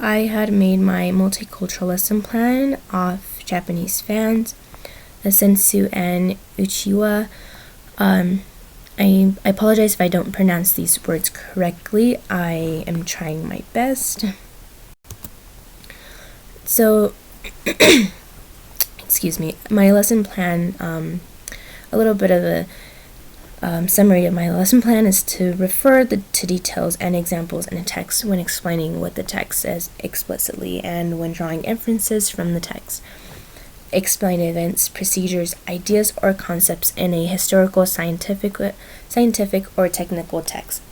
I had made my multicultural lesson plan of Japanese fans, the sensu and uchiwa. I apologize if I don't pronounce these words correctly. I am trying my best. So, excuse me, my lesson plan, a little bit of a summary of my lesson plan is to refer to details and examples in a text when explaining what the text says explicitly and when drawing inferences from the text. Explain events, procedures, ideas, or concepts in a historical, scientific, or technical text,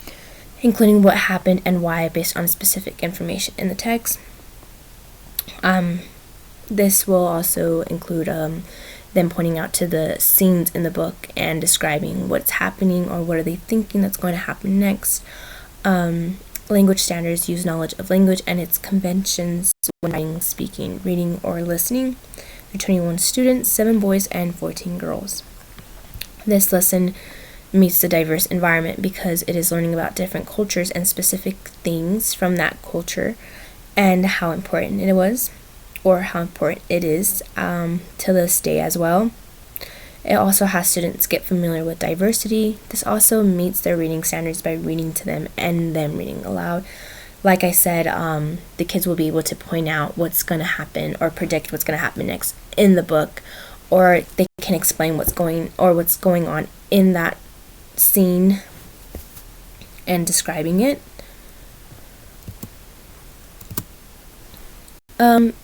including what happened and why based on specific information in the text. This will also include them pointing out to the scenes in the book and describing what's happening or what are they thinking that's going to happen next. Language standards use knowledge of language and its conventions when writing, speaking, reading, or listening. There are 21 students, 7 boys, and 14 girls. This lesson meets the diverse environment because it is learning about different cultures and specific things from that culture and how important it was, or how important it is to this day as well. It also has students get familiar with diversity. This also meets their reading standards by reading to them and them reading aloud. Like I said, the kids will be able to point out what's going to happen or predict what's going to happen next in the book, or they can explain what's going on in that scene and describing it.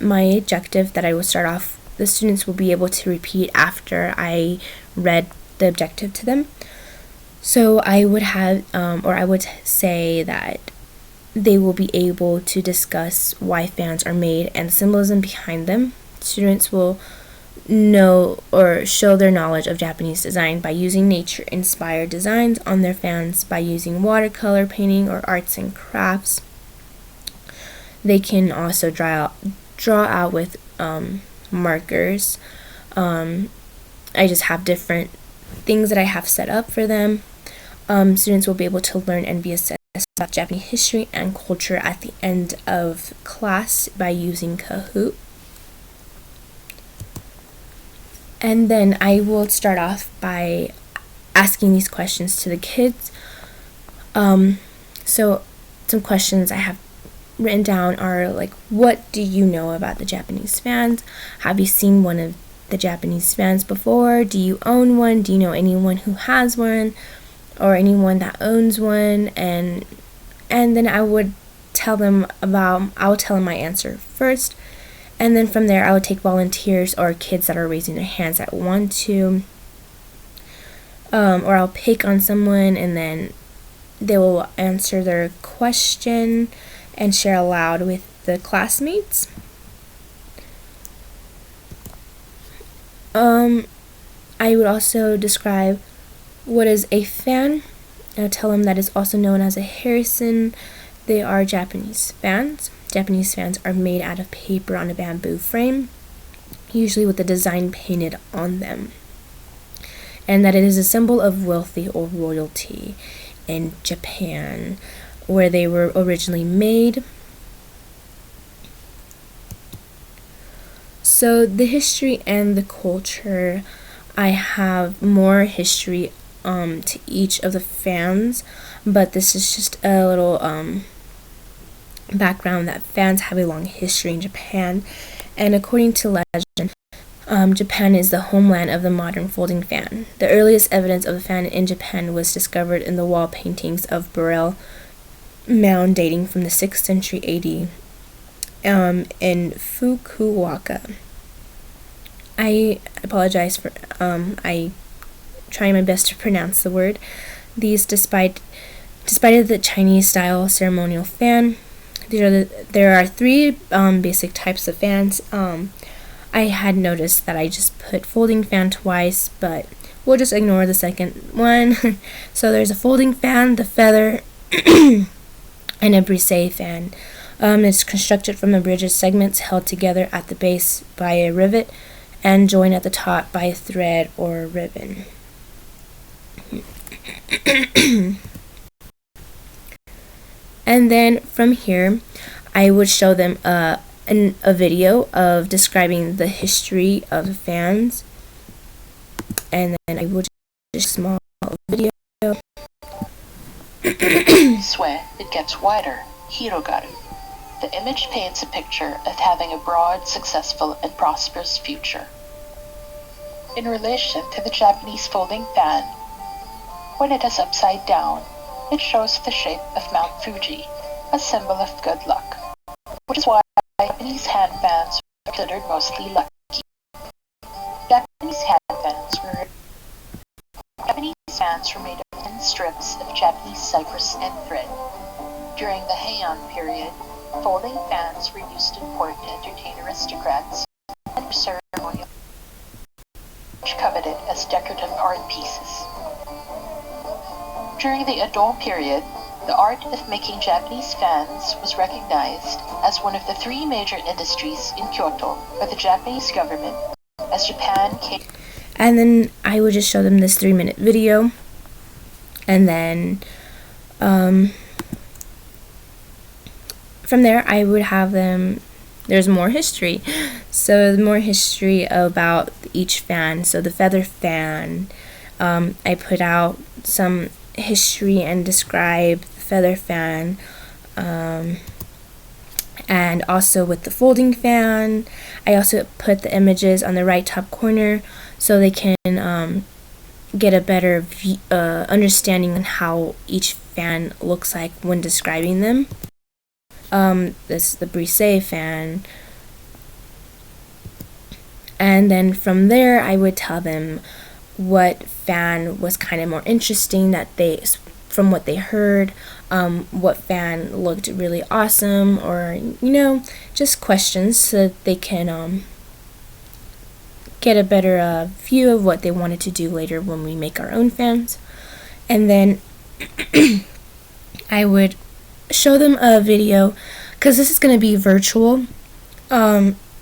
My objective that I will start off, the students will be able to repeat after I read the objective to them. So I would have, I would say that they will be able to discuss why fans are made and the symbolism behind them. Students will know or show their knowledge of Japanese design by using nature-inspired designs on their fans, by using watercolor painting or arts and crafts. They can also draw out with markers. I just have different things that I have set up for them. Students will be able to learn and be assessed about Japanese history and culture at the end of class by using Kahoot. And then I will start off by asking these questions to the kids. So some questions I have written down are like, what do you know about the Japanese fans? Have you seen one of the Japanese fans before? Do you own one? Do you know anyone who has one or anyone that owns one? And then I would tell them my answer first, and then from there I would take volunteers or kids that are raising their hands that want to, or I'll pick on someone and then they will answer their question and share aloud with the classmates. I would also describe what is a fan. I'll tell them that is also known as a harrison. They are Japanese fans. Japanese fans are made out of paper on a bamboo frame, usually with the design painted on them. And that it is a symbol of wealthy or royalty in Japan, where they were originally made. So the history and the culture, I have more history to each of the fans, but this is just a little background that fans have a long history in Japan. And according to legend, Japan is the homeland of the modern folding fan. The earliest evidence of a fan in Japan was discovered in the wall paintings of Burrell Mound dating from the 6th century AD in Fukuoka. I apologize for I trying my best to pronounce the word. These, despite the Chinese style ceremonial fan, there are 3 basic types of fans. I had noticed that I just put folding fan twice, but we'll just ignore the second one. So there's a folding fan, the feather, and a brise fan. It's constructed from the rigid segments held together at the base by a rivet and joined at the top by a thread or a ribbon. And then from here, I would show them a video of describing the history of the fans, and then I would just small video. Sweat, it gets wider. Hirogaru. The image paints a picture of having a broad, successful, and prosperous future. In relation to the Japanese folding fan, when it is upside down, it shows the shape of Mount Fuji, a symbol of good luck, which is why Japanese hand fans are considered mostly lucky. Japanese fans were made of thin strips of Japanese cypress and thread. During the Heian period, folding fans were used in court to entertain aristocrats and for ceremonial, which coveted as decorative art pieces. During the Edo period, the art of making Japanese fans was recognized as one of the three major industries in Kyoto by the Japanese government as Japan came. And then I would just show them this 3-minute video, and then from there I would have them, there's more history. So more history about each fan. So the feather fan, I put out some history and describe the feather fan, and also with the folding fan, I also put the images on the right top corner so they can get a better understanding on how each fan looks like when describing them. This is the brise fan, and then from there I would tell them what fan was kind of more interesting that they, from what they heard, what fan looked really awesome, or just questions so that they can get a better view of what they wanted to do later when we make our own fans. And then I would show them a video, because this is going to be virtual.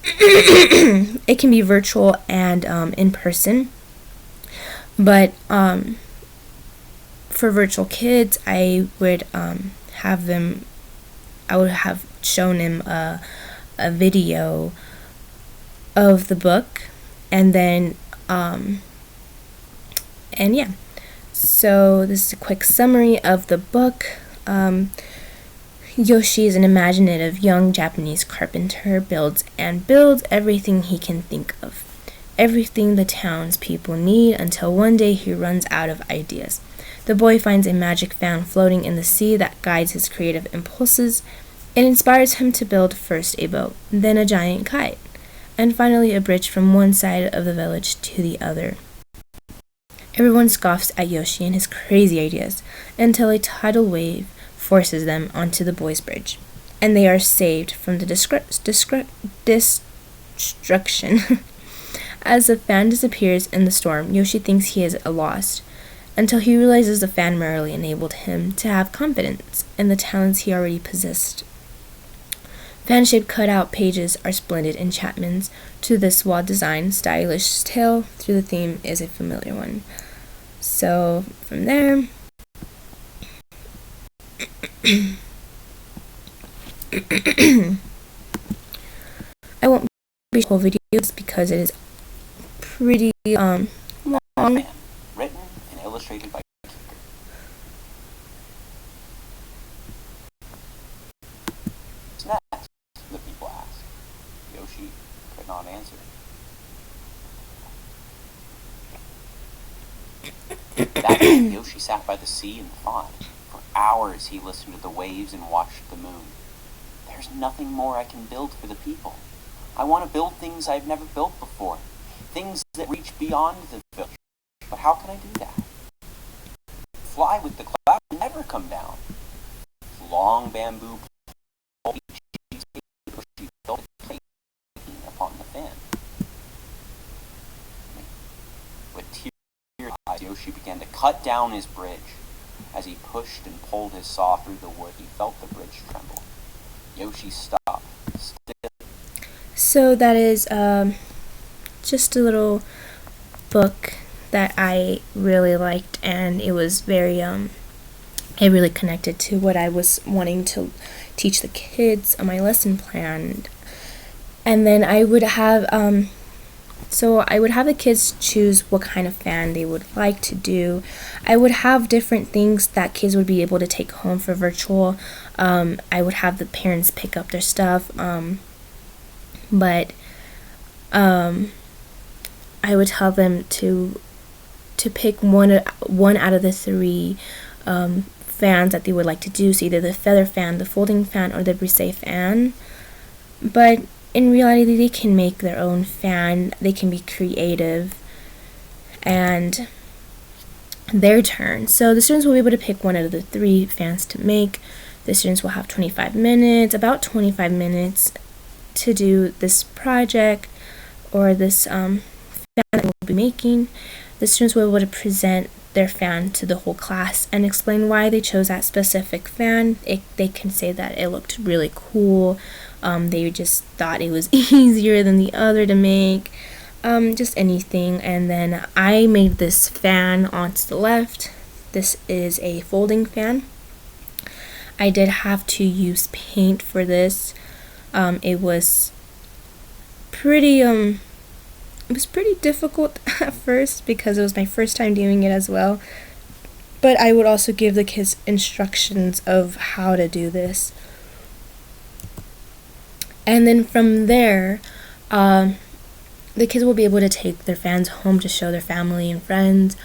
It can be virtual and in person, but for virtual kids, I would have shown them a video of the book, and then and yeah, so this is a quick summary of the book. Yoshi is an imaginative young Japanese carpenter, builds everything he can think of, everything the townspeople need, until one day he runs out of ideas. The boy finds a magic fan floating in the sea that guides his creative impulses. It inspires him to build first a boat, then a giant kite, and finally a bridge from one side of the village to the other. Everyone scoffs at Yoshi and his crazy ideas until a tidal wave forces them onto the boys' bridge, and they are saved from the destruction. As the fan disappears in the storm, Yoshi thinks he is lost, until he realizes the fan merely enabled him to have confidence in the talents he already possessed. Fan-shaped cutout pages are splendid enchantments to this well-designed, stylish tale. Through the theme is a familiar one. So from there, I won't be whole videos because it is pretty long. Written and illustrated by What's next? The people asked. Yoshi could not answer. That night, Yoshi sat by the sea and thought. For hours he listened to the waves and watched the moon. There's nothing more I can build for the people. I want to build things I've never built before. Things that reach beyond the village. But how can I do that? Fly with the clouds and never come down. Long bamboo pole upon the fan. With tears eyes, Yoshi began to cut down his bridge. As he pushed and pulled his saw through the wood, he felt the bridge tremble. Yoshi stopped. So that is just a little book that I really liked, and it was very it really connected to what I was wanting to teach the kids my lesson plan. And then I would have the kids choose what kind of fan they would like to do. I would have different things that kids would be able to take home for virtual. I would have the parents pick up their stuff, but I would tell them to pick one out of the three fans that they would like to do, so either the feather fan, the folding fan, or the brise fan. But in reality, they can make their own fan. They can be creative, and their turn. So the students will be able to pick one out of the three fans to make. The students will have about 25 minutes to do this project or this fan that we'll be making. The students will be able to present their fan to the whole class and explain why they chose that specific fan. They can say that it looked really cool. They just thought it was easier than the other to make. Just anything. And then I made this fan onto the left. This is a folding fan. I did have to use paint for this. It was pretty difficult at first because it was my first time doing it as well. But I would also give the kids instructions of how to do this. And then from there, the kids will be able to take their fans home to show their family and friends.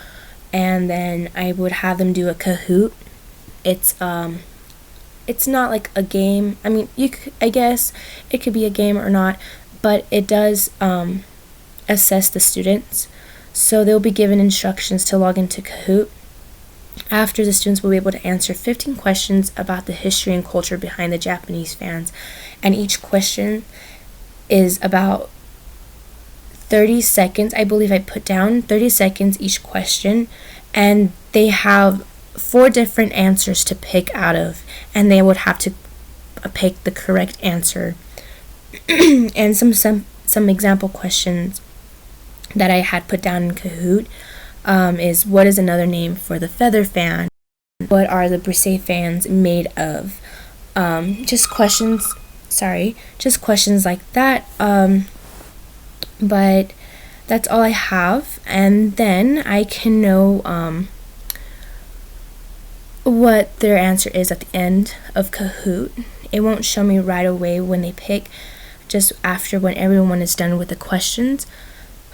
And then I would have them do a Kahoot. It's not like a game. I mean, I guess it could be a game or not, but it does assess the students. So they'll be given instructions to log into Kahoot. After, the students will be able to answer 15 questions about the history and culture behind the Japanese fans, and each question is about 30 seconds. I believe I put down 30 seconds each question, and they have 4 different answers to pick out of, and they would have to pick the correct answer. And some example questions that I had put down in Kahoot is, what is another name for the feather fan? What are the brise fans made of? Just questions like that. But that's all I have, and then I can know what their answer is at the end of Kahoot. It won't show me right away when they pick, just after, when everyone is done with the questions.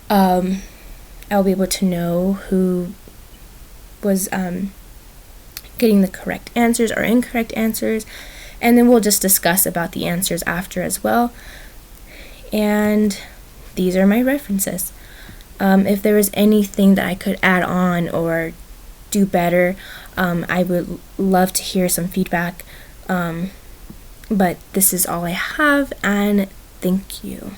I'll be able to know who was getting the correct answers or incorrect answers, and then we'll just discuss about the answers after as well. And these are my references. If there was anything that I could add on or do better, I would love to hear some feedback. But this is all I have, and thank you.